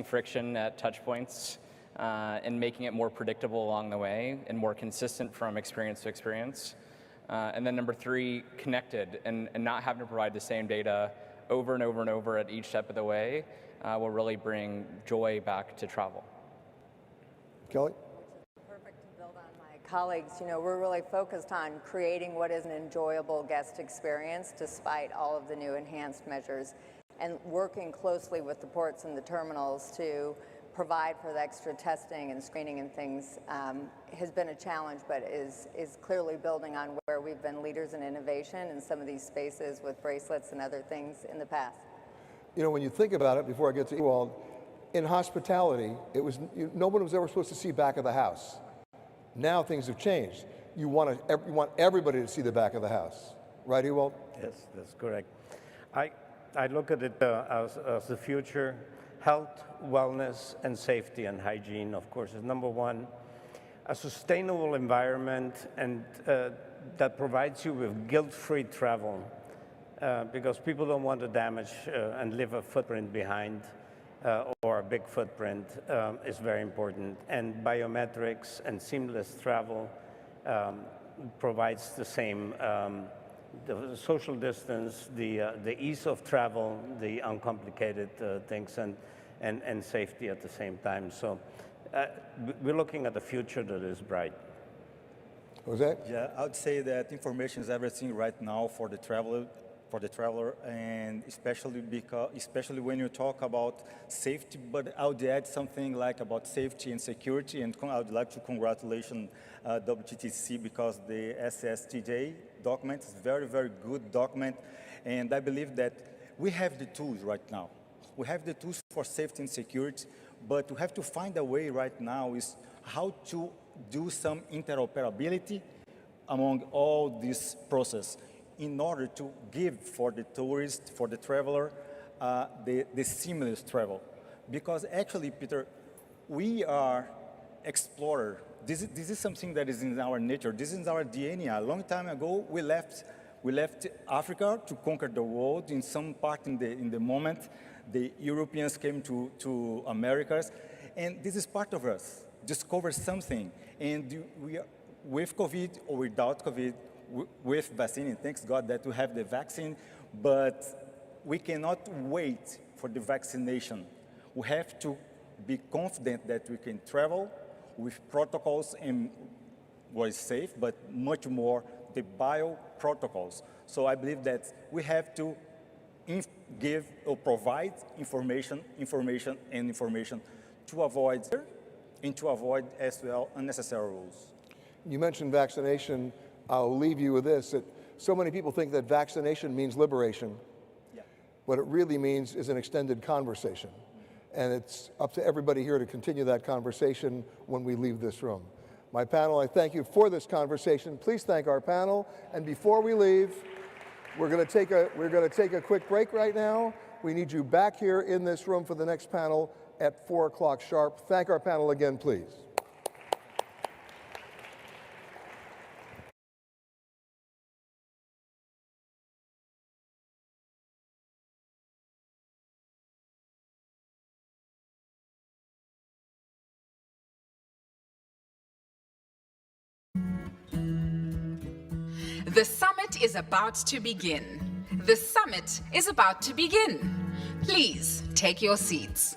friction at touch points and making it more predictable along the way and more consistent from experience to experience. And then number three, connected and not having to provide the same data over and over and over at each step of the way will really bring joy back to travel. Kelly? Perfect to build on my colleagues. You know, we're really focused on creating what is an enjoyable guest experience despite all of the new enhanced measures, and working closely with the ports and the terminals to provide for the extra testing and screening and things has been a challenge, but is clearly building on where we've been leaders in innovation in some of these spaces with bracelets and other things in the past. You know, when you think about it, before I get to Ewald, in hospitality, no one was ever supposed to see back of the house. Now things have changed. You want everybody to see the back of the house, right, Ewald? Yes, that's correct. I look at it as the future. Health, wellness, and safety and hygiene, of course, is number one. A sustainable environment and that provides you with guilt-free travel because people don't want to damage and leave a footprint behind or a big footprint is very important. And biometrics and seamless travel provides the same the social distance, the ease of travel, the uncomplicated things, and safety at the same time. So we're looking at the future that is bright. Jose? Yeah, I would say that information is everything right now for the traveler, and especially when you talk about safety. But I would add something like about safety and security, and I would like to congratulate WTTC because the SSTJ document is a very, very good document, and I believe that we have the tools right now. We have the tools for safety and security, but we have to find a way right now is how to do some interoperability among all this process in order to give for the tourist, for the traveler, the seamless travel. Because actually, Peter, we are explorers. This is something that is in our nature. This is our DNA. A long time ago, we left Africa to conquer the world. In some part in the moment, the Europeans came to Americas, and this is part of us. Discover something, and we are, with COVID or without COVID, with vaccine, and thanks God that we have the vaccine, but we cannot wait for the vaccination. We have to be confident that we can travel with protocols and what is safe, but much more the bio protocols. So I believe that we have to give or provide information to avoid as well unnecessary rules. You mentioned vaccination. I'll leave you with this, that so many people think that vaccination means liberation. Yeah. What it really means is an extended conversation. And it's up to everybody here to continue that conversation when we leave this room. My panel, I thank you for this conversation. Please thank our panel. And before we leave, we're going to take a quick break right now. We need you back here in this room for the next panel at 4 o'clock sharp. Thank our panel again, please. The summit is about to begin. The summit is about to begin. Please take your seats.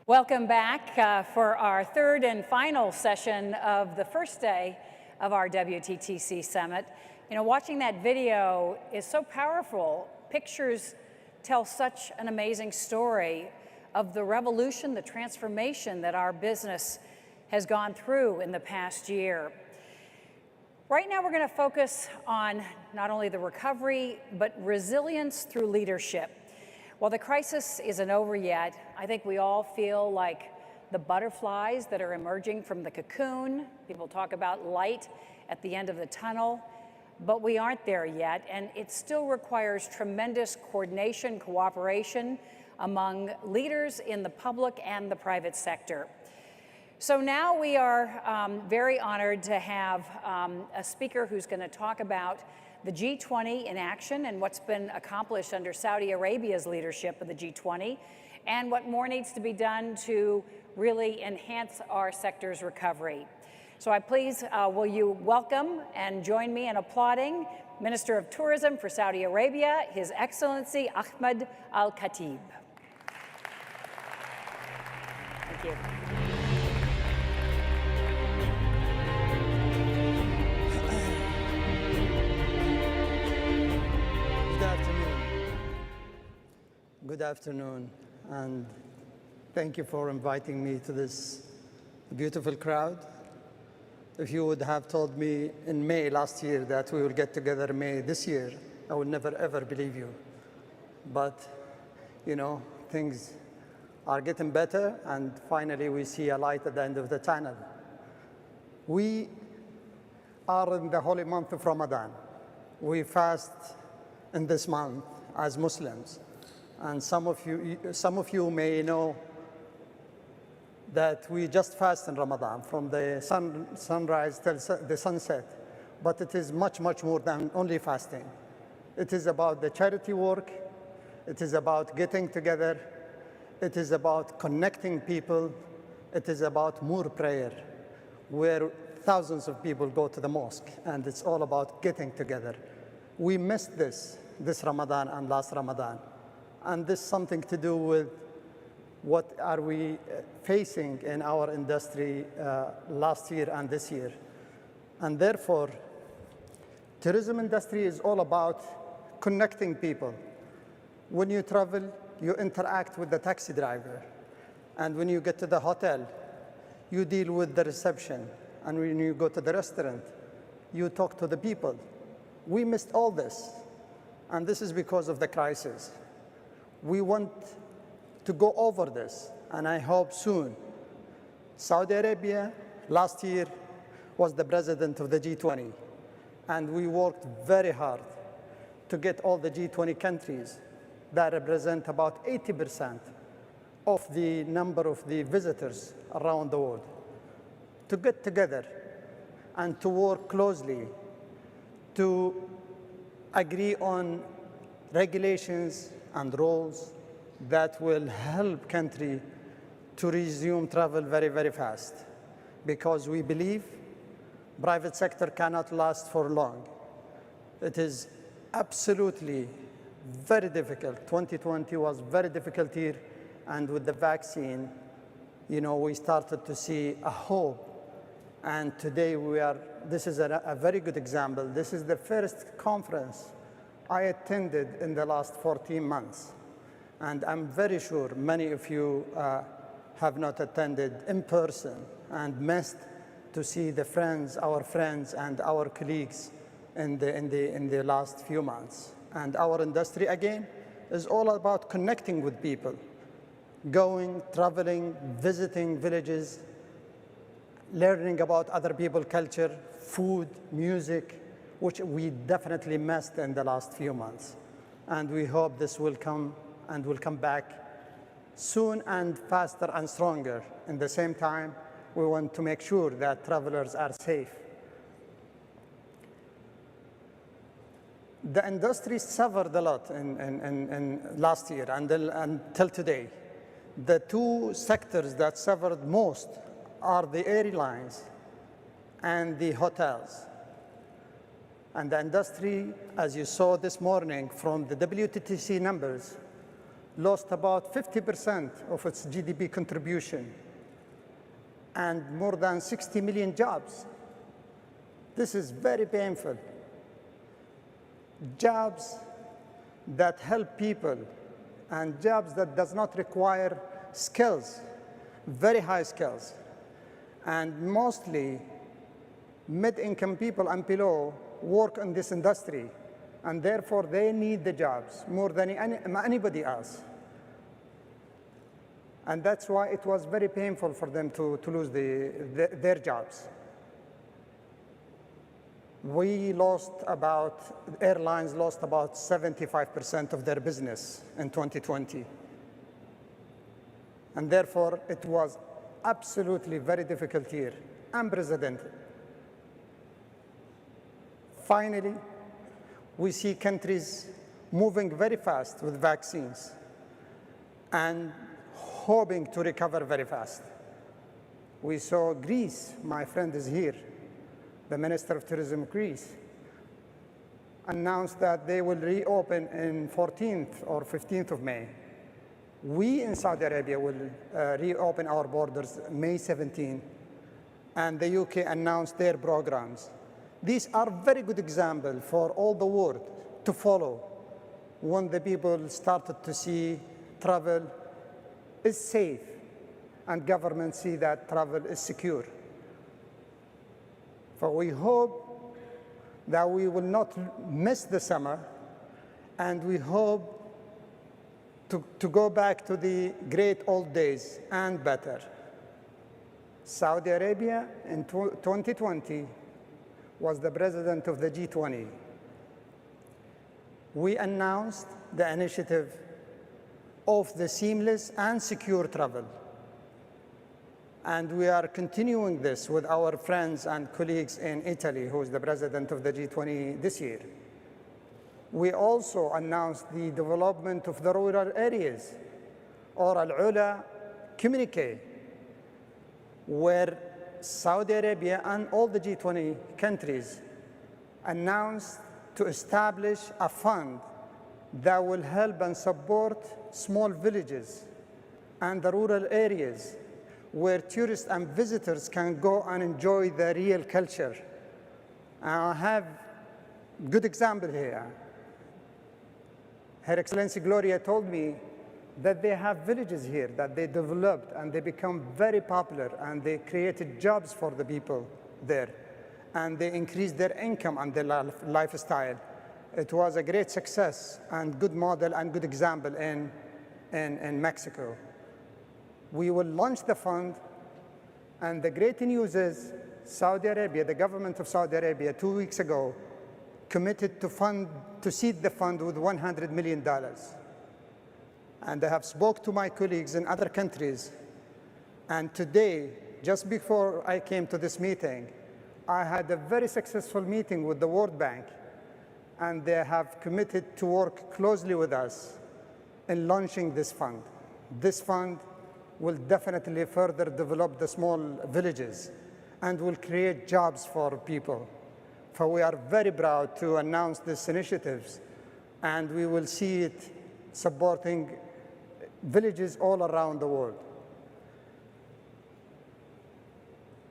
Welcome back for our third and final session of the first day of our WTTC Summit. You know, watching that video is so powerful. Pictures tell such an amazing story of the revolution, the transformation that our business has gone through in the past year. Right now, we're going to focus on not only the recovery, but resilience through leadership. While the crisis isn't over yet, I think we all feel like the butterflies that are emerging from the cocoon. People talk about light at the end of the tunnel, but we aren't there yet, and it still requires tremendous coordination, cooperation among leaders in the public and the private sector. So now we are very honored to have a speaker who's going to talk about the G20 in action and what's been accomplished under Saudi Arabia's leadership of the G20, and what more needs to be done to really enhance our sector's recovery. So I please, will you welcome and join me in applauding Minister of Tourism for Saudi Arabia, His Excellency Ahmed Al-Khatib. Thank you. Good afternoon, and thank you for inviting me to this beautiful crowd. If you would have told me in May last year that we will get together in May this year, I would never ever believe you. But, you know, things are getting better, and finally we see a light at the end of the tunnel. We are in the holy month of Ramadan. We fast in this month as Muslims. And some of you may know that we just fast in Ramadan from the sunrise till the sunset. But it is much, much more than only fasting. It is about the charity work. It is about getting together. It is about connecting people. It is about more prayer, where thousands of people go to the mosque, and it's all about getting together. We missed this Ramadan and last Ramadan. And this is something to do with what are we facing in our industry last year and this year. And therefore, tourism industry is all about connecting people. When you travel, you interact with the taxi driver. And when you get to the hotel, you deal with the reception. And when you go to the restaurant, you talk to the people. We missed all this. And this is because of the crisis. We want to go over this, and I hope soon. Saudi Arabia last year was the president of the G20, and we worked very hard to get all the G20 countries that represent about 80% of the number of the visitors around the world to get together and to work closely to agree on regulations and rules that will help country to resume travel very, very fast. Because we believe private sector cannot last for long. It is absolutely very difficult. 2020 was very difficult year, and with the vaccine, you know, we started to see a hope. And today this is a very good example. This is the first conference I attended in the last 14 months. And I'm very sure many of you have not attended in person and missed to see the friends, our friends and our colleagues in the last few months. And our industry, again, is all about connecting with people, going, traveling, visiting villages, learning about other people's culture, food, music, which we definitely missed in the last few months. And we hope this will come and will come back soon and faster and stronger. In the same time, we want to make sure that travelers are safe. The industry suffered a lot in last year until today. The two sectors that suffered most are the airlines and the hotels. And the industry, as you saw this morning from the WTTC numbers, lost about 50% of its GDP contribution and more than 60 million jobs. This is very painful. Jobs that help people and jobs that does not require skills, very high skills. And mostly mid-income people and below work in this industry, and therefore they need the jobs more than anybody else. And that's why it was very painful for them to lose their jobs. Airlines lost about 75% of their business in 2020. And therefore, it was absolutely very difficult year, unprecedented. Finally, we see countries moving very fast with vaccines and hoping to recover very fast. We saw Greece, my friend is here, the Minister of Tourism of Greece, announced that they will reopen in 14th or 15th of May. We in Saudi Arabia will reopen our borders May 17, and the UK announced their programs. These are very good examples for all the world to follow when the people started to see travel is safe and governments see that travel is secure. So we hope that we will not miss the summer, and we hope to go back to the great old days and better. Saudi Arabia in 2020 was the president of the G20. We announced the initiative of the seamless and secure travel. And we are continuing this with our friends and colleagues in Italy, who is the president of the G20 this year. We also announced the development of the rural areas, or Al-Ula Communique, where Saudi Arabia and all the G20 countries announced to establish a fund that will help and support small villages and the rural areas where tourists and visitors can go and enjoy the real culture. I have a good example here. Her Excellency Gloria told me that they have villages here that they developed and they become very popular, and they created jobs for the people there, and they increased their income and their lifestyle. It was a great success and good model and good example in Mexico. We will launch the fund, and the great news is Saudi Arabia, the government of Saudi Arabia 2 weeks ago committed to seed the fund with $100 million. And I have spoke to my colleagues in other countries, and today, just before I came to this meeting, I had a very successful meeting with the World Bank, and they have committed to work closely with us in launching this fund. This fund will definitely further develop the small villages and will create jobs for people. So we are very proud to announce these initiatives, and we will see it supporting villages all around the world.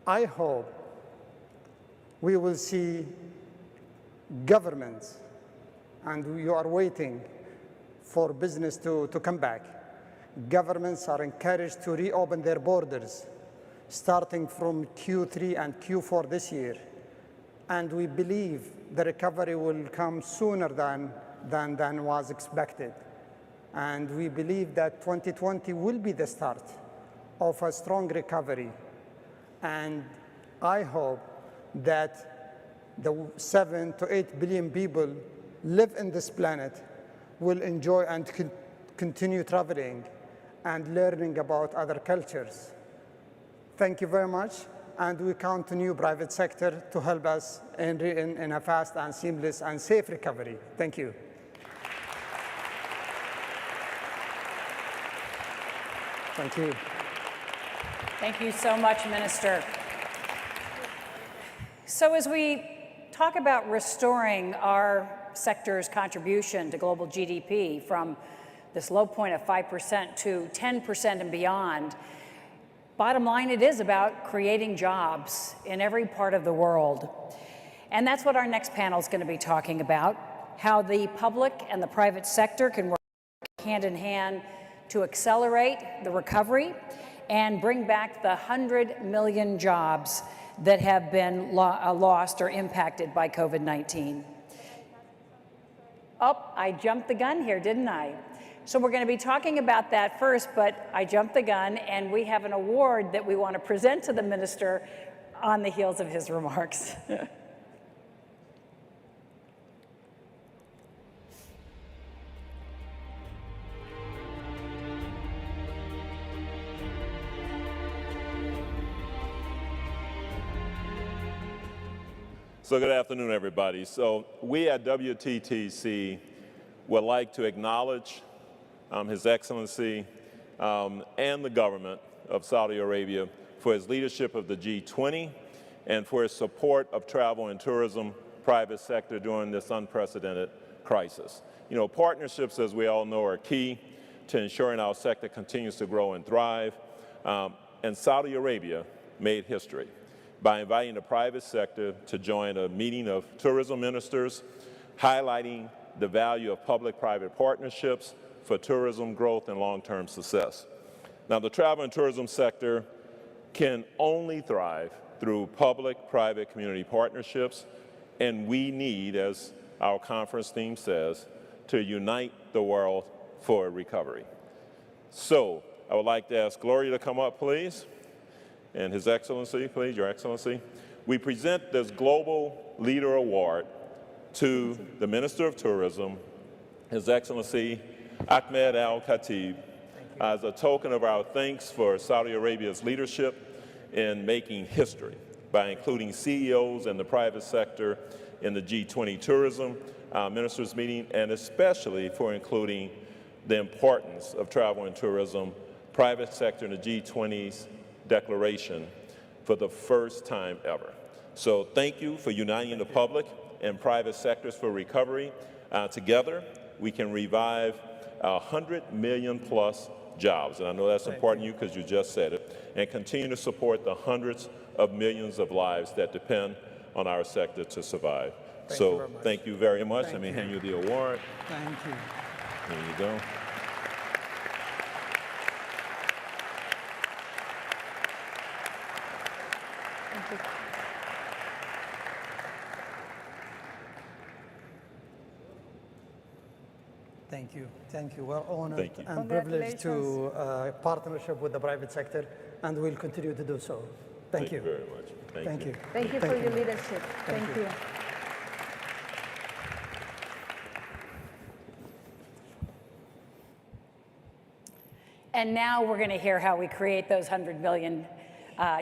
I hope we will see governments, and we are waiting for business to come back. Governments are encouraged to reopen their borders, starting from Q3 and Q4 this year. And we believe the recovery will come sooner than was expected. And we believe that 2020 will be the start of a strong recovery. And I hope that the 7 to 8 billion people live in this planet will enjoy and continue traveling and learning about other cultures. Thank you very much, and we count on you, private sector, to help us in a fast and seamless and safe recovery. Thank you. Thank you. Thank you so much, Minister. So as we talk about restoring our sector's contribution to global GDP from this low point of 5% to 10% and beyond. Bottom line, it is about creating jobs in every part of the world. And that's what our next panel is going to be talking about, how the public and the private sector can work hand in hand to accelerate the recovery and bring back the 100 million jobs that have been lost or impacted by COVID-19. Oh, I jumped the gun here, didn't I? So we're going to be talking about that first, but I jumped the gun, and we have an award that we want to present to the minister on the heels of his remarks. So good afternoon, everybody. So we at WTTC would like to acknowledge His Excellency and the government of Saudi Arabia for his leadership of the G20 and for his support of travel and tourism private sector during this unprecedented crisis. You know, partnerships, as we all know, are key to ensuring our sector continues to grow and thrive. And Saudi Arabia made history by inviting the private sector to join a meeting of tourism ministers, highlighting the value of public-private partnerships for tourism growth and long-term success. Now, the travel and tourism sector can only thrive through public-private community partnerships, and we need, as our conference theme says, to unite the world for recovery. So, I would like to ask Gloria to come up, please. And His Excellency, please, Your Excellency. We present this Global Leader Award to the Minister of Tourism, His Excellency Ahmed Al-Khatib, as a token of our thanks for Saudi Arabia's leadership in making history by including CEOs and the private sector in the G20 Tourism Ministers meeting, and especially for including the importance of travel and tourism, private sector in the G20's declaration for the first time ever. So thank you for uniting the public and private sectors for recovery. Together, we can revive 100 million plus jobs, and I know that's important to you because you just said it, and continue to support the hundreds of millions of lives that depend on our sector to survive. So thank you very much. Let me hand you the award. Thank you. There you go. Thank you. Thank you. We're honored Thank you. and privileged to partnership with the private sector, and we'll continue to do so. Thank you. Thank you very much. Thank you. Thank you for your leadership. Thank you. And now we're going to hear how we create those 100 million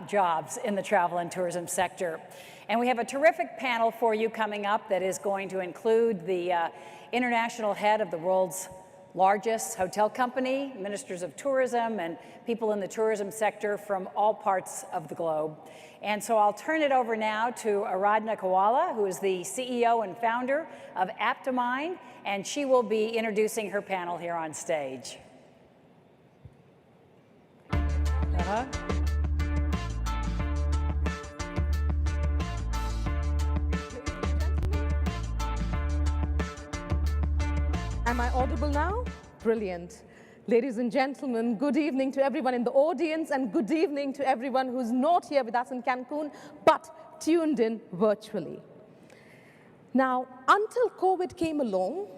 jobs in the travel and tourism sector. And we have a terrific panel for you coming up that is going to include the international head of the world's largest hotel company, ministers of tourism, and people in the tourism sector from all parts of the globe. And so I'll turn it over now to Aradhna Kawala, who is the CEO and founder of Aptimind, and she will be introducing her panel here on stage. Am I audible now? Brilliant. Ladies and gentlemen, good evening to everyone in the audience, and good evening to everyone who's not here with us in Cancun, but tuned in virtually. Now, until COVID came along,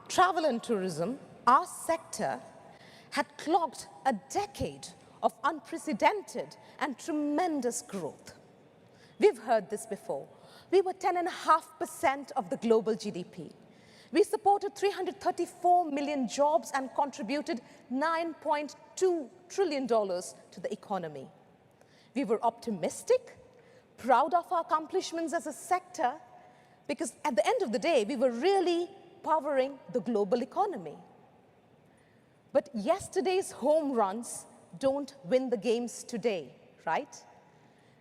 travel and tourism, our sector, had clocked a decade of unprecedented and tremendous growth. We've heard this before. We were 10.5% of the global GDP. We supported 334 million jobs and contributed $9.2 trillion to the economy. We were optimistic, proud of our accomplishments as a sector, because at the end of the day, we were really powering the global economy. But yesterday's home runs don't win the games today, right?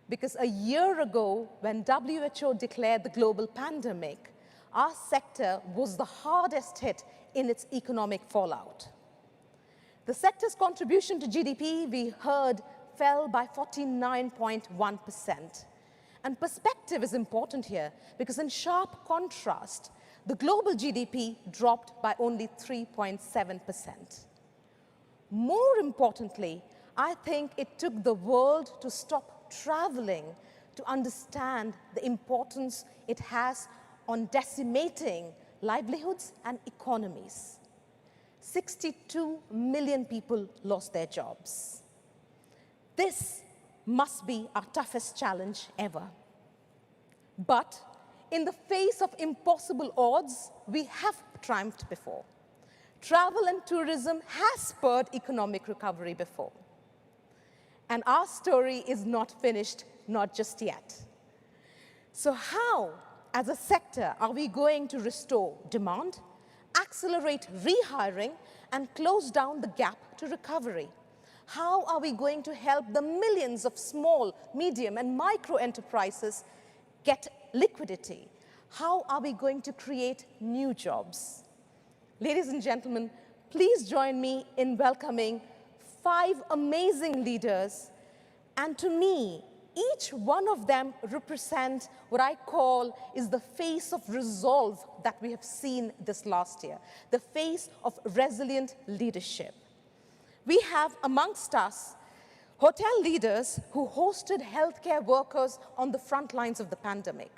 Because a year ago, when WHO declared the global pandemic, our sector was the hardest hit in its economic fallout. The sector's contribution to GDP, we heard, fell by 49.1%. And perspective is important here because in sharp contrast, the global GDP dropped by only 3.7%. More importantly, I think it took the world to stop traveling to understand the importance it has on decimating livelihoods and economies. 62 million people lost their jobs. This must be our toughest challenge ever. But in the face of impossible odds, we have triumphed before. Travel and tourism has spurred economic recovery before. And our story is not finished, not just yet. So how, as a sector, are we going to restore demand, accelerate rehiring, and close down the gap to recovery? How are we going to help the millions of small, medium, and micro enterprises get liquidity? How are we going to create new jobs? Ladies and gentlemen, please join me in welcoming 5 amazing leaders. And to me, each one of them represent what I call is the face of resolve that we have seen this last year, the face of resilient leadership. We have amongst us hotel leaders who hosted healthcare workers on the front lines of the pandemic.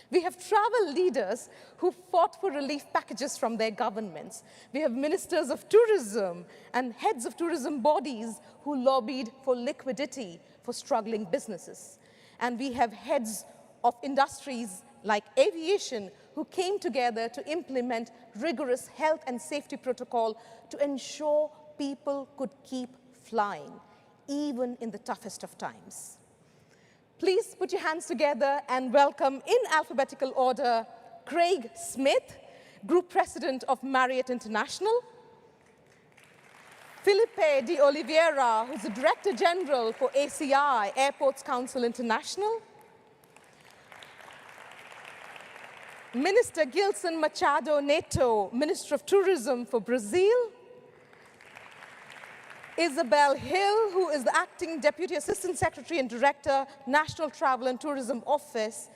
We have travel leaders who fought for relief packages from their governments. We have ministers of tourism and heads of tourism bodies who lobbied for liquidity for struggling businesses. And we have heads of industries like aviation who came together to implement rigorous health and safety protocol to ensure people could keep flying, even in the toughest of times. Please put your hands together and welcome, in alphabetical order, Craig Smith, Group President of Marriott International, Felipe de Oliveira, who's the Director General for ACI, Airports Council International, Minister Gilson Machado Neto, Minister of Tourism for Brazil, Isabel Hill, who is the Acting Deputy Assistant Secretary and Director, National Travel and Tourism Office,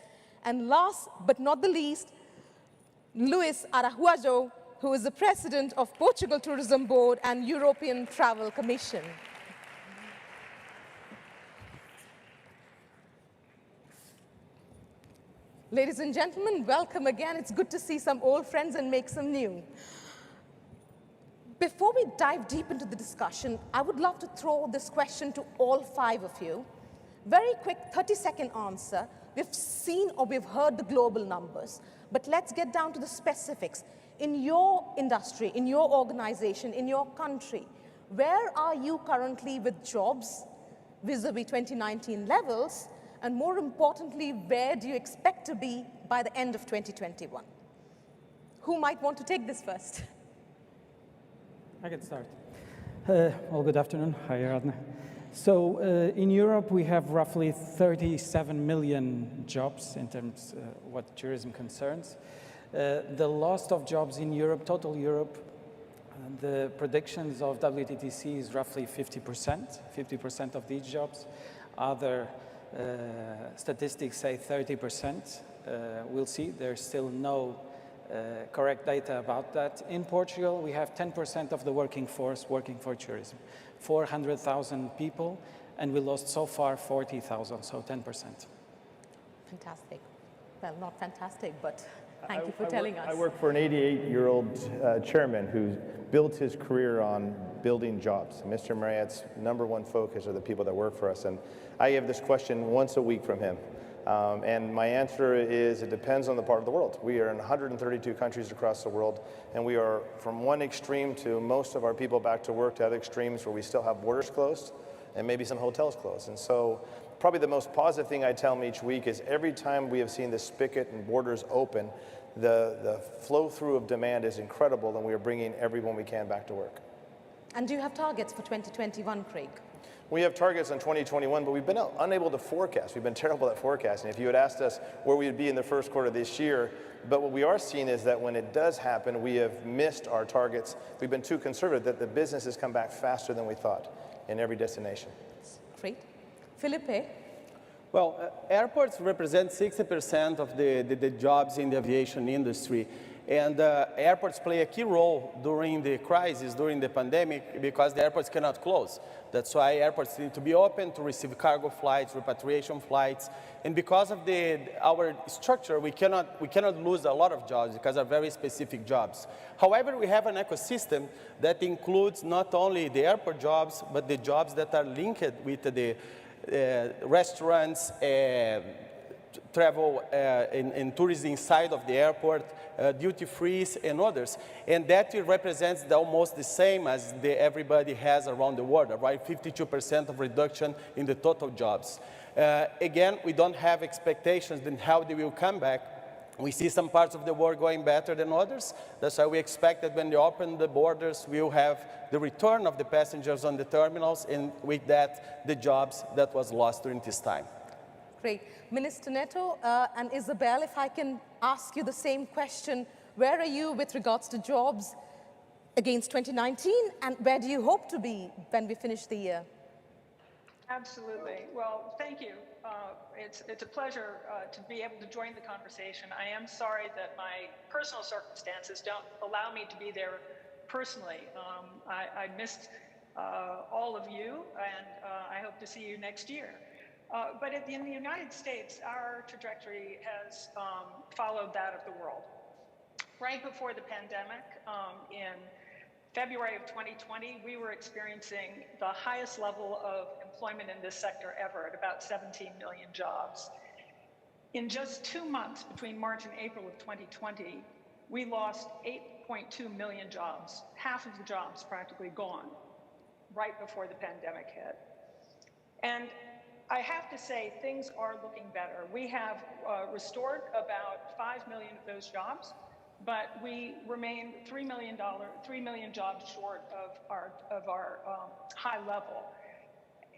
and last but not the least, Luis Araujo, who is the President of Portugal Tourism Board and European Travel Commission. Ladies and gentlemen, welcome again. It's good to see some old friends and make some new. Before we dive deep into the discussion, I would love to throw this question to all 5 of you. Very quick 30-second answer. We've seen or we've heard the global numbers, but let's get down to the specifics. In your industry, in your organization, in your country, where are you currently with jobs vis-a-vis 2019 levels? And more importantly, where do you expect to be by the end of 2021? Who might want to take this first? I can start. Well, good afternoon. Hi, Aradna. So in Europe, we have roughly 37 million jobs in terms what tourism concerns. The loss of jobs in Europe, total Europe, the predictions of WTTC is roughly 50% of these jobs. Other statistics say 30%. We'll see. There's still no correct data about that. In Portugal, we have 10% of the working force working for tourism, 400,000 people, and we lost so far 40,000, so 10%. Fantastic. Well, not fantastic, but thank you for telling us. I work for an 88-year-old chairman who built his career on building jobs. Mr. Marriott's #1 focus are the people that work for us, and I have this question once a week from him. And my answer is it depends on the part of the world. We are in 132 countries across the world, and we are from one extreme to most of our people back to work to other extremes where we still have borders closed and maybe some hotels closed. And so probably the most positive thing I tell them each week is every time we have seen the spigot and borders open, the flow through of demand is incredible, and we are bringing everyone we can back to work. And do you have targets for 2021, Craig? We have targets in 2021, but we've been unable to forecast. We've been terrible at forecasting. If you had asked us where we would be in the first quarter of this year, but what we are seeing is that when it does happen, we have missed our targets. We've been too conservative, that the business has come back faster than we thought in every destination. Great. Felipe? Well, airports represent 60% of the jobs in the aviation industry. And airports play a key role during the crisis, during the pandemic, because the airports cannot close. That's why airports need to be open to receive cargo flights, repatriation flights. And because of our structure, we cannot lose a lot of jobs because they're very specific jobs. However, we have an ecosystem that includes not only the airport jobs, but the jobs that are linked with the restaurants, travel and tourism inside of the airport, duty-frees and others. And that represents almost the same as everybody has around the world, right? 52% of reduction in the total jobs. Again, we don't have expectations on how they will come back. We see some parts of the world going better than others. That's why we expect that when they open the borders, we'll have the return of the passengers on the terminals, and with that, the jobs that was lost during this time. Great. Minister Neto and Isabel, if I can ask you the same question, where are you with regards to jobs against 2019, and where do you hope to be when we finish the year? Absolutely. Well, thank you. It's a pleasure to be able to join the conversation. I am sorry that my personal circumstances don't allow me to be there personally. I missed all of you, and I hope to see you next year. But in the United States, our trajectory has followed that of the world. Right before the pandemic, in February of 2020, we were experiencing the highest level of employment in this sector ever, at about 17 million jobs. In just 2 months, between March and April of 2020, we lost 8.2 million jobs, half of the jobs practically gone, right before the pandemic hit. And I have to say, things are looking better. We have restored about 5 million of those jobs, but we remain $3 million jobs short of our high level.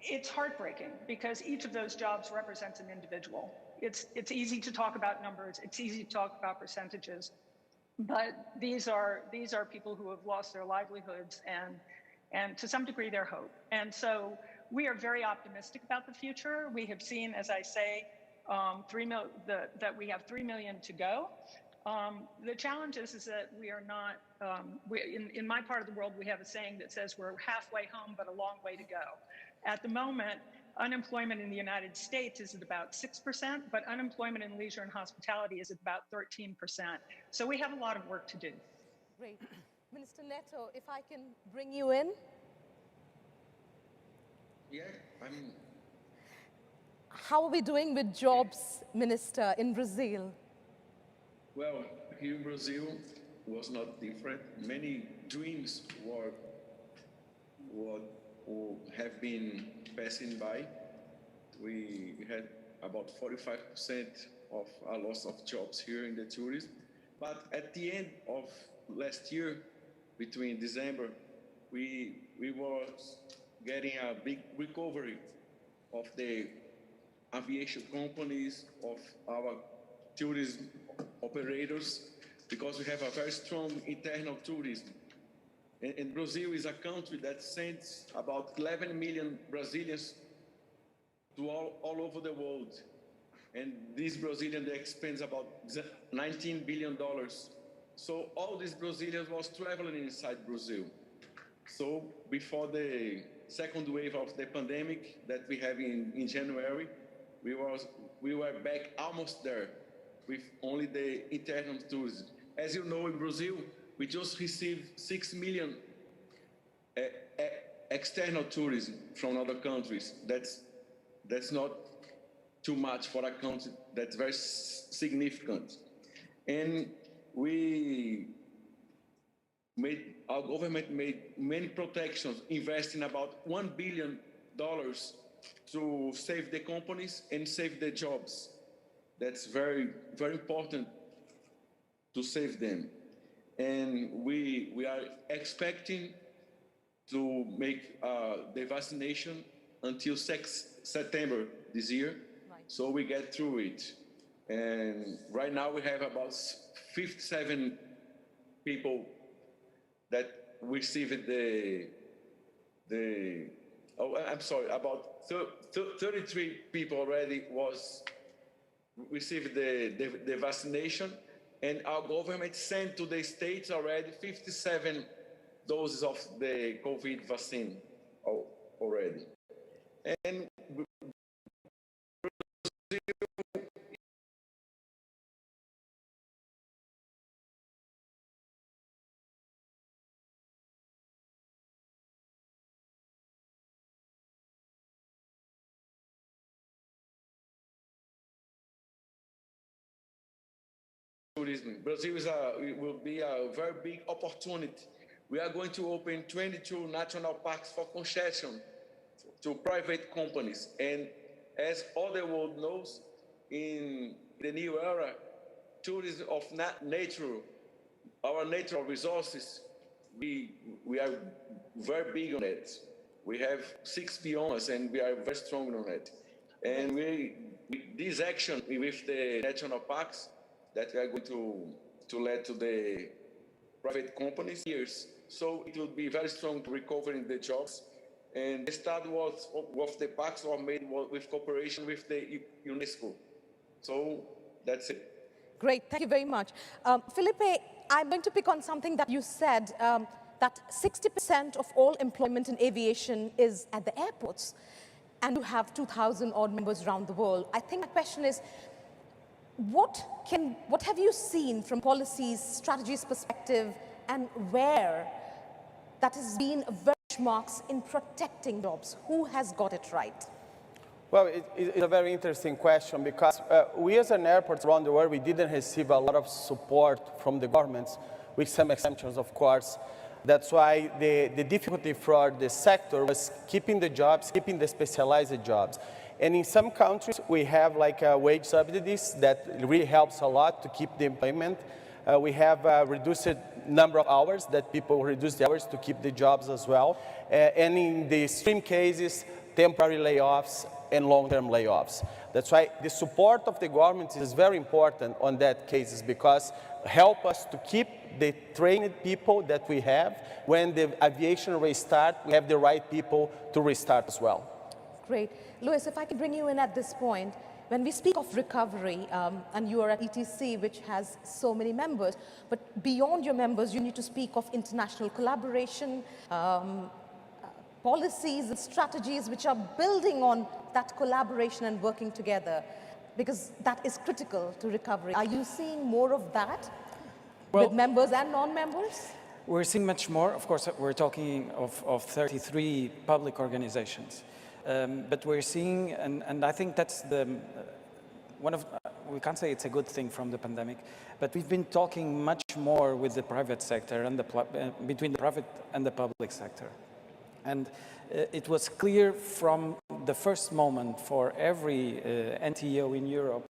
It's heartbreaking because each of those jobs represents an individual. It's easy to talk about numbers, it's easy to talk about percentages, but these are people who have lost their livelihoods and to some degree their hope. And so we are very optimistic about the future. We have seen, as I say, that we have 3 million to go. The challenge is that we are not, in my part of the world, we have a saying that says we're halfway home, but a long way to go. At the moment, unemployment in the United States is at about 6%, but unemployment in leisure and hospitality is at about 13%. So we have a lot of work to do. Great. Minister Neto, if I can bring you in. Yeah, How are we doing with jobs, Minister, in Brazil? Well, here in Brazil was not different. Many dreams have been passing by. We had about 45% of a loss of jobs here in the tourism. But at the end of last year, between December, we was getting a big recovery of the aviation companies, of our tourism operators, because we have a very strong internal tourism. And Brazil is a country that sends about 11 million Brazilians to all over the world. And these Brazilians, they spend about $19 billion. So all these Brazilians was traveling inside Brazil. So before the second wave of the pandemic that we have in January, we were back almost there with only the internal tourism. As you know, in Brazil, we just received 6 million external tourism from other countries. That's not too much for a country that's very significant. And our government made many protections, investing about $1 billion to save the companies and save the jobs. That's very, very important to save them. And we are expecting to make the vaccination until September this year. Right. So we get through it. And right now we have about 57 people that received about 33 people already received the vaccination, and our government sent to the states already 57 doses of the COVID vaccine already. And Brazil will be a very big opportunity. We are going to open 22 national parks for concession to private companies. And as all the world knows, in the new era, tourism of nature, our natural resources, we are very big on it. We have 6 biomes and we are very strong on it. And this action with the national parks, that we are going to let to the private companies years. So it will be very strong to recovering the jobs. And the start of the parks were made with cooperation with the UNESCO. So that's it. Great, thank you very much. Felipe, I'm going to pick on something that you said, that 60% of all employment in aviation is at the airports, and you have 2,000 odd members around the world. I think my question is, what have you seen from policies, strategies perspective, and where that has been benchmarks in protecting jobs? Who has got it right? Well, it's a very interesting question because we as an airport around the world, we didn't receive a lot of support from the governments, with some exemptions, of course. That's why the difficulty for the sector was keeping the jobs, keeping the specialized jobs. And in some countries, we have like wage subsidies that really helps a lot to keep the employment. We have a reduced number of hours that people reduce the hours to keep the jobs as well. And in the extreme cases, temporary layoffs and long-term layoffs. That's why the support of the government is very important on that cases because help us to keep the trained people that we have. When the aviation restart, we have the right people to restart as well. Great. Luis, if I could bring you in at this point, when we speak of recovery, and you are at ETC, which has so many members, but beyond your members, you need to speak of international collaboration, policies and strategies which are building on that collaboration and working together, because that is critical to recovery. Are you seeing more of that with members and non-members? We're seeing much more. Of course, we're talking of 33 public organizations. But we're seeing, and I think that's we can't say it's a good thing from the pandemic, but we've been talking much more with the private sector and between the private and the public sector. And it was clear from the first moment for every NTO in Europe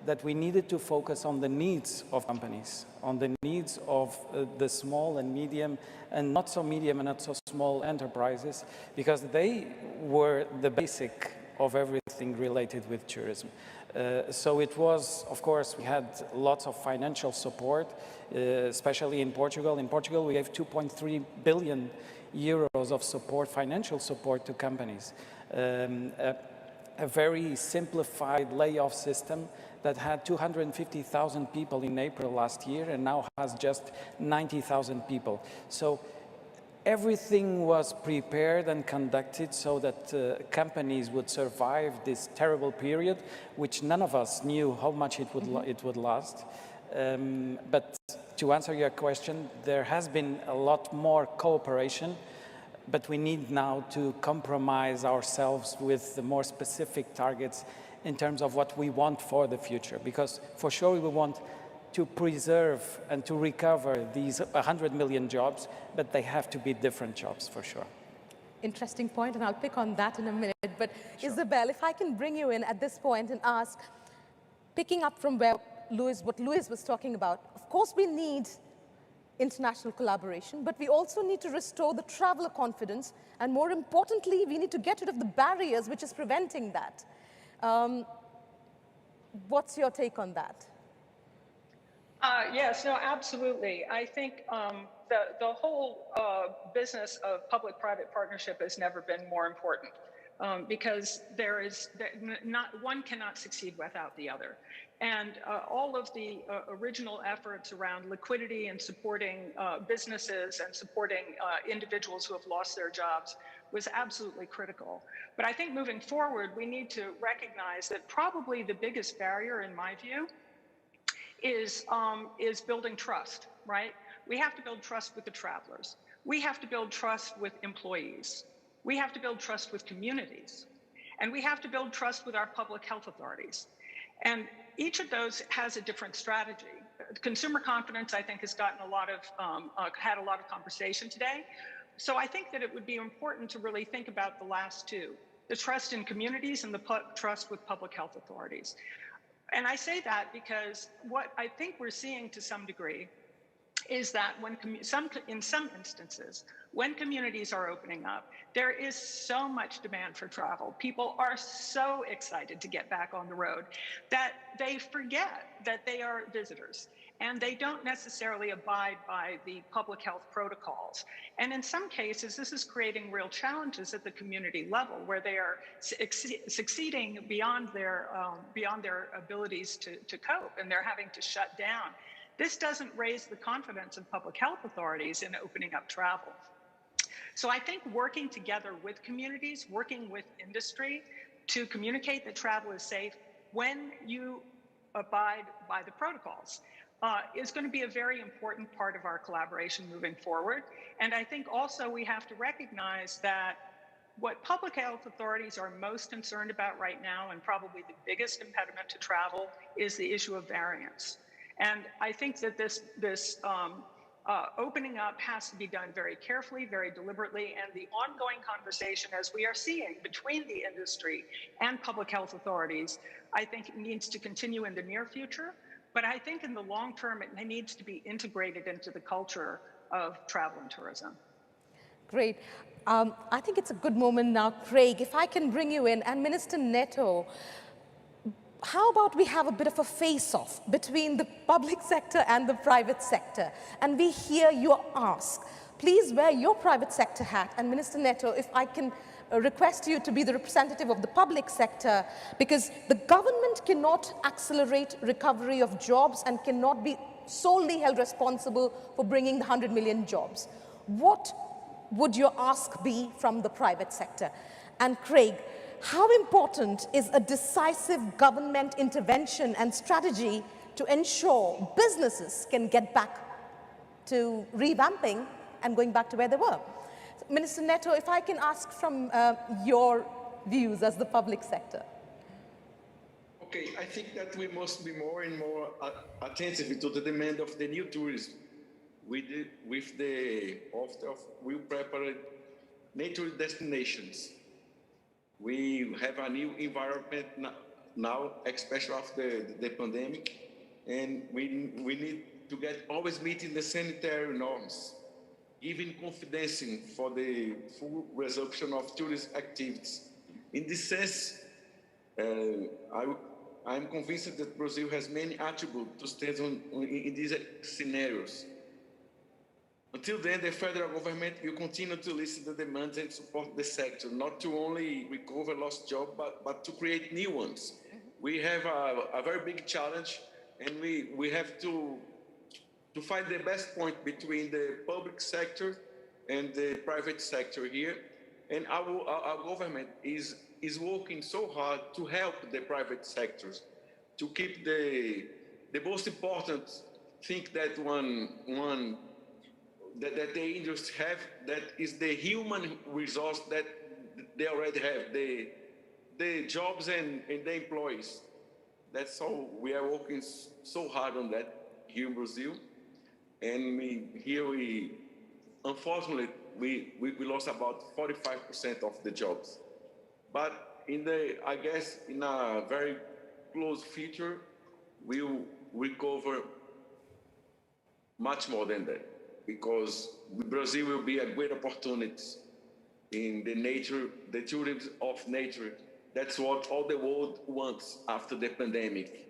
that we needed to focus on the needs of companies, on the needs of the small and medium and not so medium and not so small enterprises, because they were the basic of everything related with tourism. So it was, of course, we had lots of financial support, especially in Portugal. In Portugal, we gave 2.3 billion euros of support, financial support to companies. A very simplified layoff system that had 250,000 people in April last year and now has just 90,000 people. So everything was prepared and conducted so that companies would survive this terrible period, which none of us knew how much it would last. But to answer your question, there has been a lot more cooperation, but we need now to compromise ourselves with the more specific targets in terms of what we want for the future, because for sure we want to preserve and to recover these 100 million jobs, but they have to be different jobs for sure. Interesting point, and I'll pick on that in a minute. But sure. Isabel, if I can bring you in at this point and ask, picking up from what Luis was talking about, of course we need international collaboration, but we also need to restore the traveler confidence, and more importantly, we need to get rid of the barriers which is preventing that. What's your take on that? Yes, no, absolutely. I think the whole business of public-private partnership has never been more important because one cannot succeed without the other. And all of the original efforts around liquidity and supporting businesses and supporting individuals who have lost their jobs was absolutely critical. But I think moving forward, we need to recognize that probably the biggest barrier, in my view, is building trust, right? We have to build trust with the travelers. We have to build trust with employees. We have to build trust with communities. And we have to build trust with our public health authorities. And each of those has a different strategy. Consumer confidence, I think, has gotten had a lot of conversation today. So I think that it would be important to really think about the last two, the trust in communities and the trust with public health authorities. And I say that because what I think we're seeing to some degree is that in some instances, when communities are opening up, there is so much demand for travel. People are so excited to get back on the road that they forget that they are visitors and they don't necessarily abide by the public health protocols. And in some cases, this is creating real challenges at the community level where they are succeeding beyond their abilities to cope, and they're having to shut down. This doesn't raise the confidence of public health authorities in opening up travel. So I think working together with communities, working with industry to communicate that travel is safe when you abide by the protocols is going to be a very important part of our collaboration moving forward. And I think also we have to recognize that what public health authorities are most concerned about right now, and probably the biggest impediment to travel, is the issue of variants. And I think that this opening up has to be done very carefully, very deliberately, and the ongoing conversation, as we are seeing, between the industry and public health authorities, I think it needs to continue in the near future. But I think in the long term, it needs to be integrated into the culture of travel and tourism. Great. I think it's a good moment now, Craig, if I can bring you in, and Minister Neto, how about we have a bit of a face-off between the public sector and the private sector, and we hear your ask. Please wear your private sector hat, and Minister Neto, if I can request you to be the representative of the public sector, because the government cannot accelerate recovery of jobs and cannot be solely held responsible for bringing the 100 million jobs. What would your ask be from the private sector? And Craig, how important is a decisive government intervention and strategy to ensure businesses can get back to revamping and going back to where they were? Minister Neto, if I can ask from your views as the public sector. Okay, I think that we must be more and more attentive to the demand of the new tourism. We prepare nature destinations. We have a new environment now, especially after the pandemic, and we need to get always meeting the sanitary norms, giving confidence for the full resumption of tourist activities. In this sense, I'm convinced that Brazil has many attributes to stand on in these scenarios. Until then, the federal government will continue to listen to the demands and support the sector, not to only recover lost jobs, but to create new ones. We have a very big challenge, and we have to find the best point between the public sector and the private sector here. And our government is working so hard to help the private sectors to keep the most important thing that that the industry have, that is the human resource that they already have, the jobs and the employees. That's all. We are working so hard on that here in Brazil. And unfortunately, we lost about 45% of the jobs. But I guess in a very close future, we'll recover much more than that. because Brazil will be a great opportunity in the nature, the tourism of nature. That's what all the world wants after the pandemic.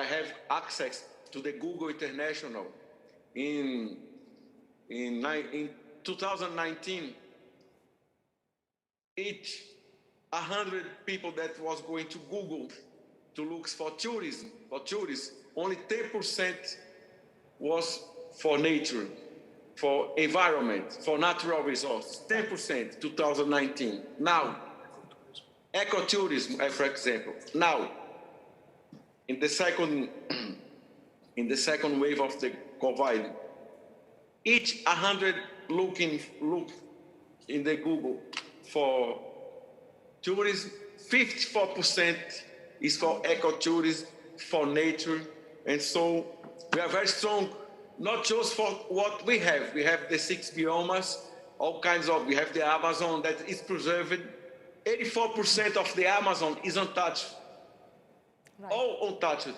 I have access to the Google International. In 2019, each 100 people that was going to Google to look for tourism, only 10% was for nature, for environment, for natural resources. 10%, 2019. Now, ecotourism, for example. Now, in the second wave of the COVID, each 100 look in the Google for tourism, 54% is for ecotourism, for nature, and so we are very strong, not just for what we have. We have the 6 biomes, all kinds of, we have the Amazon that is preserved. 84% of the Amazon is untouched. Right. All untouched.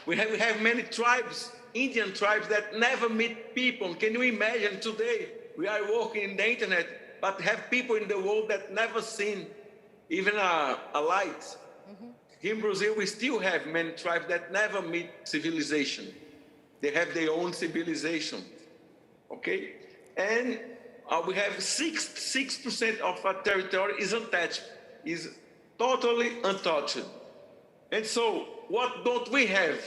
We have many tribes, Indian tribes that never meet people. Can you imagine today, we are working in the internet, but have people in the world that never seen even a light. Mm-hmm. Here in Brazil, we still have many tribes that never meet civilization. They have their own civilization, okay? And we have 6% of our territory is untouched, is totally untouched. And so, what don't we have?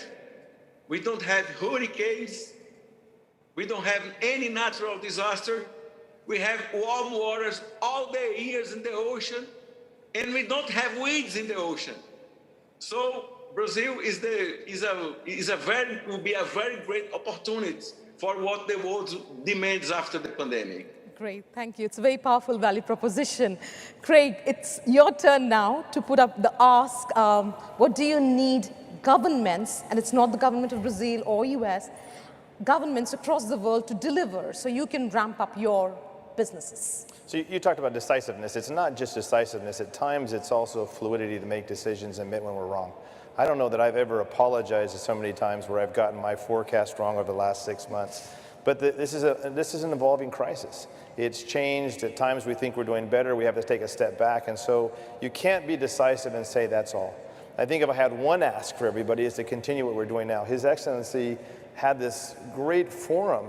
We don't have hurricanes. We don't have any natural disaster. We have warm waters all the years in the ocean, and we don't have weeds in the ocean. So Brazil will be a very great opportunity for what the world demands after the pandemic. Great, thank you. It's a very powerful value proposition. Craig, it's your turn now to put up the ask. What do you need governments, and it's not the government of Brazil or US, governments across the world to deliver so you can ramp up your businesses? So you talked about decisiveness. It's not just decisiveness. At times, it's also fluidity to make decisions and admit when we're wrong. I don't know that I've ever apologized so many times where I've gotten my forecast wrong over the last 6 months. But this is an evolving crisis. It's changed. At times we think we're doing better. We have to take a step back. And so you can't be decisive and say that's all. I think if I had one ask for everybody is to continue what we're doing now. His Excellency had this great forum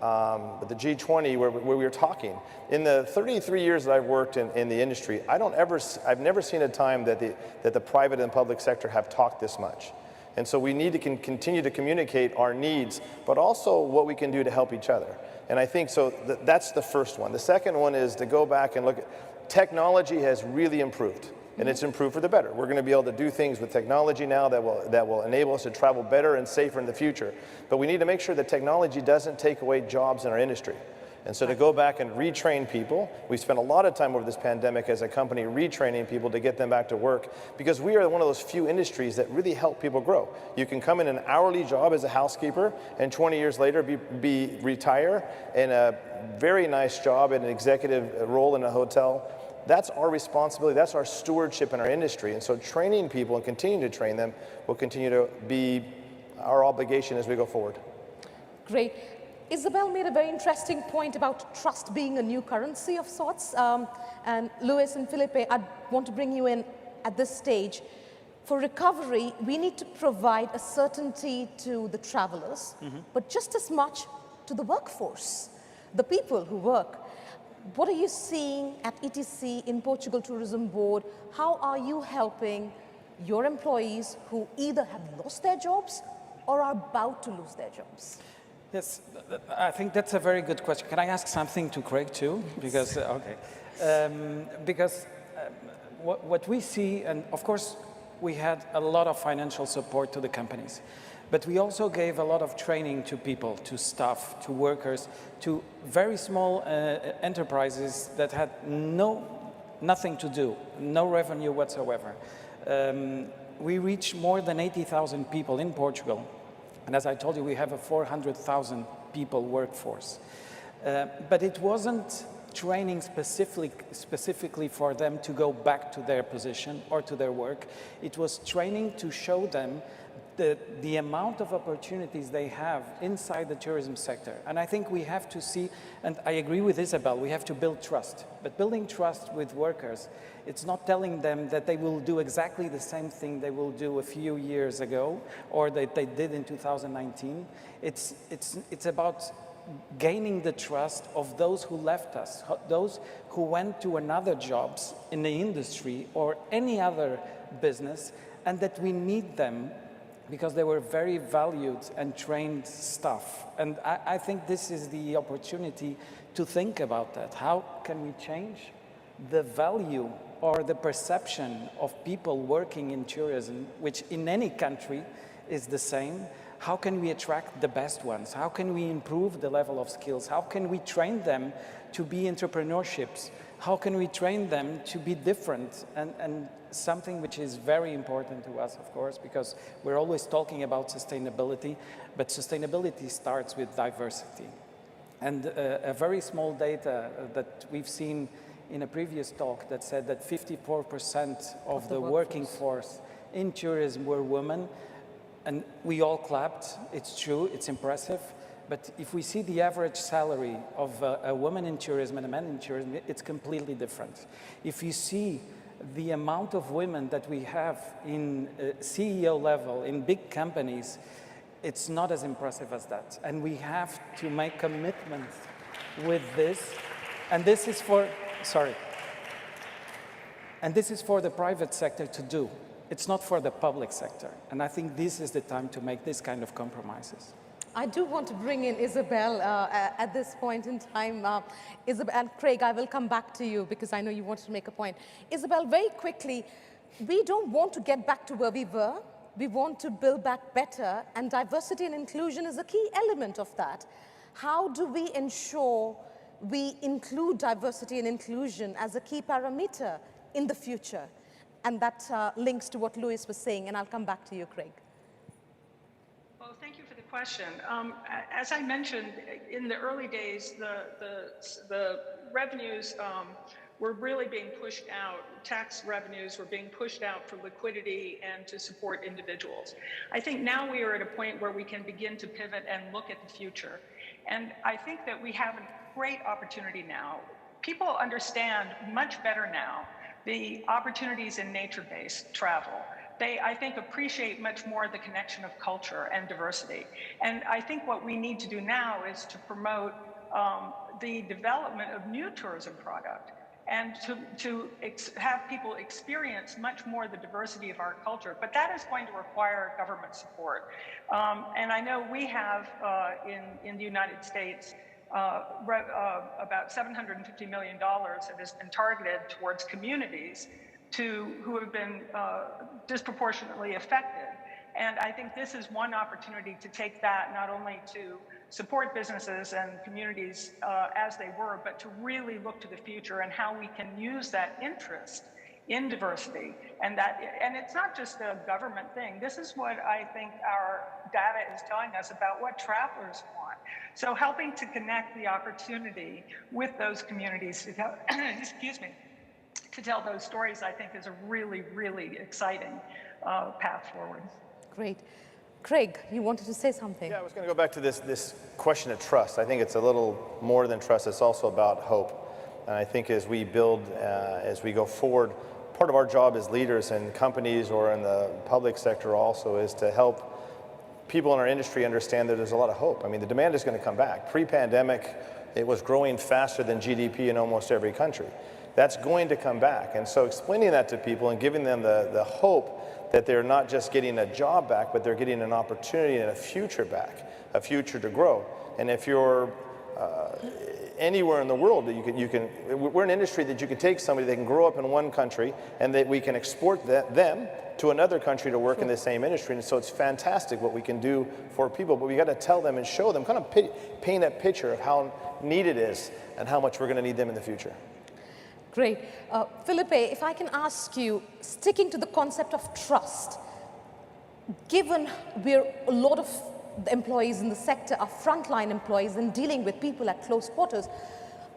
at the G20 where we were talking. In the 33 years that I've worked in the industry, I've never seen a time that the private and public sector have talked this much. And so we need to continue to communicate our needs, but also what we can do to help each other. And I think so that's the first one. The second one is to go back and look at technology has really improved. And it's improved for the better. We're going to be able to do things with technology now that will enable us to travel better and safer in the future. But we need to make sure that technology doesn't take away jobs in our industry. And so to go back and retrain people, we spent a lot of time over this pandemic as a company retraining people to get them back to work, because we are one of those few industries that really help people grow. You can come in an hourly job as a housekeeper and 20 years later retire in a very nice job in an executive role in a hotel. That's our responsibility, that's our stewardship in our industry. And so training people and continuing to train them will continue to be our obligation as we go forward. Great. Isabel made a very interesting point about trust being a new currency of sorts. And Luis and Felipe, I want to bring you in at this stage. For recovery, we need to provide a certainty to the travelers, but just as much to the workforce, the people who work. What are you seeing at ETC in Portugal Tourism Board? How are you helping your employees who either have lost their jobs or are about to lose their jobs? Yes, I think that's a very good question. Can I ask something to Craig too? Because, what we see, and of course, we had a lot of financial support to the companies, but we also gave a lot of training to people, to staff, to workers, to very small enterprises that had nothing to do, no revenue whatsoever. We reached more than 80,000 people in Portugal. And as I told you, we have a 400,000 people workforce. But it wasn't training specifically for them to go back to their position or to their work. It was training to show them the amount of opportunities they have inside the tourism sector. And I think we have to see, and I agree with Isabel, we have to build trust. But building trust with workers, it's not telling them that they will do exactly the same thing they will do a few years ago or that they did in 2019. It's about gaining the trust of those who left us, those who went to another jobs in the industry or any other business, and that we need them because they were very valued and trained staff. And I think this is the opportunity to think about that. How can we change the value or the perception of people working in tourism, which in any country is the same? How can we attract the best ones? How can we improve the level of skills? How can we train them to be entrepreneurships? How can we train them to be different? And something which is very important to us, of course, because we're always talking about sustainability, but sustainability starts with diversity. And a very small data that we've seen in a previous talk that said that 54% of the working force in tourism were women. And we all clapped. It's true, it's impressive. But if we see the average salary of a woman in tourism and a man in tourism, it's completely different. If you see the amount of women that we have in CEO level, in big companies, it's not as impressive as that. And we have to make commitments with this. And this is for, and this is for the private sector to do. It's not for the public sector. And I think this is the time to make this kind of compromises. I do want to bring in Isabel at this point in time. Isabel and Craig, I will come back to you because I know you wanted to make a point. Isabel, very quickly, we don't want to get back to where we were. We want to build back better, and diversity and inclusion is a key element of that. How do we ensure we include diversity and inclusion as a key parameter in the future? And that links to what Luis was saying, and I'll come back to you, Craig. Well, thank you for the question. As I mentioned, in the early days, the revenues were really being pushed out. Tax revenues were being pushed out for liquidity and to support individuals. I think now we are at a point where we can begin to pivot and look at the future. And I think that we have a great opportunity now. People understand much better now the opportunities in nature-based travel. They, I think, appreciate much more the connection of culture and diversity. And I think what we need to do now is to promote the development of new tourism product and to have people experience much more the diversity of our culture. But that is going to require government support. And I know we have in the United States about $750 million that has been targeted towards communities who have been disproportionately affected. And I think this is one opportunity to take that not only to support businesses and communities as they were, but to really look to the future and how we can use that interest in diversity. And it's not just a government thing. This is what I think our data is telling us about what travelers want. So helping to connect the opportunity with those communities to tell, excuse me, to tell those stories, I think is a really, really exciting path forward. Great. Craig, you wanted to say something. Yeah, I was going to go back to this question of trust. I think it's a little more than trust. It's also about hope. And I think as we build, as we go forward, part of our job as leaders in companies or in the public sector also is to help people in our industry understand that there's a lot of hope. I mean, the demand is going to come back. Pre-pandemic, it was growing faster than GDP in almost every country. That's going to come back. And so explaining that to people and giving them the hope that they're not just getting a job back, but they're getting an opportunity and a future back, a future to grow. And if you're anywhere in the world, we're an industry that you can take somebody that can grow up in one country and that we can export them to another country to work in the same industry. And so it's fantastic what we can do for people, but we got to tell them and show them, kind of paint that picture of how neat it is and how much we're going to need them in the future. Great. Felipe, if I can ask you, sticking to the concept of trust, given a lot of the employees in the sector are frontline employees and dealing with people at close quarters,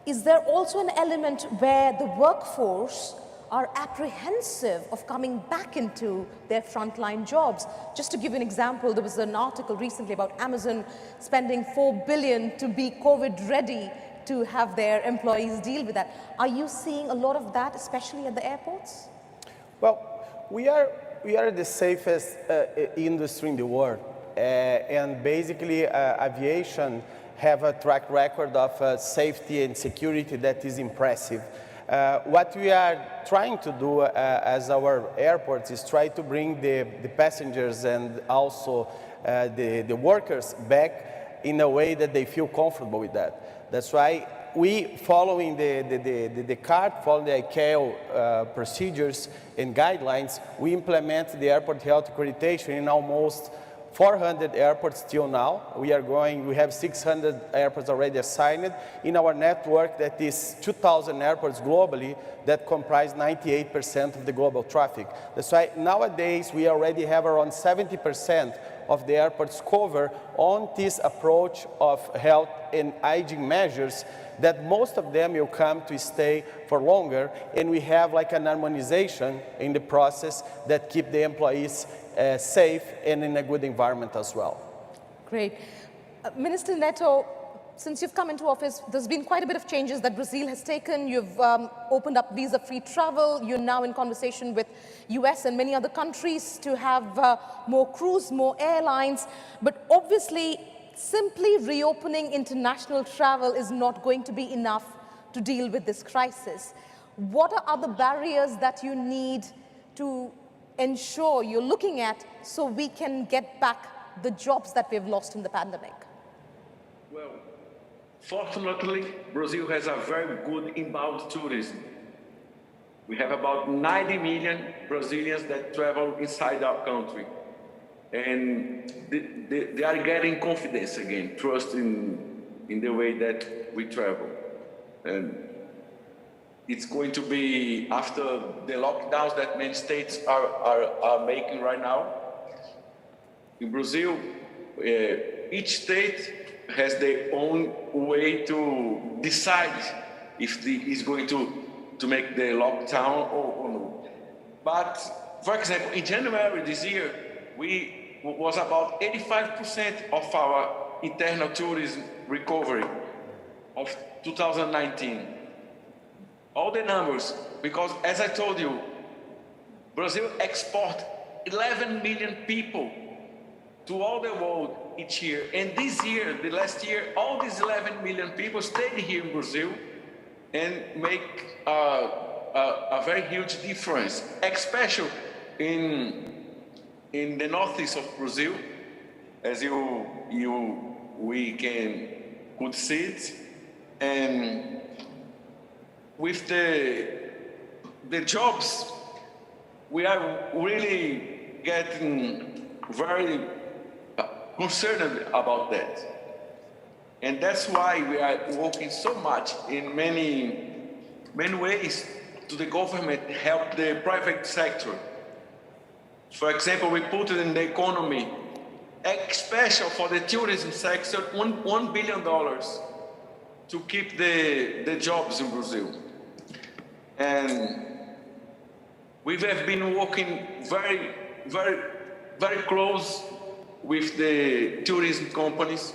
is there also an element where the workforce are apprehensive of coming back into their frontline jobs. Just to give you an example, there was an article recently about Amazon spending $4 billion to be COVID ready to have their employees deal with that. Are you seeing a lot of that, especially at the airports? Well, we are the safest industry in the world. And basically, aviation have a track record of safety and security that is impressive. What we are trying to do as our airports is try to bring the passengers and also the workers back in a way that they feel comfortable with that. That's why we, following the CART, following the ICAO procedures and guidelines, we implement the airport health accreditation in almost 400 airports till now. We have 600 airports already assigned in our network that is 2,000 airports globally that comprise 98% of the global traffic. That's why nowadays we already have around 70% of the airports covered on this approach of health and hygiene measures that most of them will come to stay for longer, and we have like an harmonization in the process that keep the employees safe and in a good environment as well. Great. Minister Neto, since you've come into office, there's been quite a bit of changes that Brazil has taken. You've opened up visa-free travel. You're now in conversation with US and many other countries to have more crews, more airlines. But obviously, simply reopening international travel is not going to be enough to deal with this crisis. What are other barriers that you need to ensure you're looking at so we can get back the jobs that we've lost in the pandemic? Well, fortunately, Brazil has a very good inbound tourism. We have about 90 million Brazilians that travel inside our country. And they are getting confidence again, trust in the way that we travel. And it's going to be after the lockdowns that many states are making right now. In Brazil, each state has their own way to decide if is going to make the lockdown or no. But, for example, in January this year, we was about 85% of our internal tourism recovery of 2019. All the numbers, because as I told you, Brazil exports 11 million people to all the world each year. And this year, the last year, all these 11 million people stayed here in Brazil and make a very huge difference, especially in the northeast of Brazil, as we could see it. And with the jobs, we are really getting very concerned about that. And that's why we are working so much in many ways to the government to help the private sector. For example, we put it in the economy, especially for the tourism sector, $1 billion to keep the jobs in Brazil. And we have been working very, very, very close with the tourism companies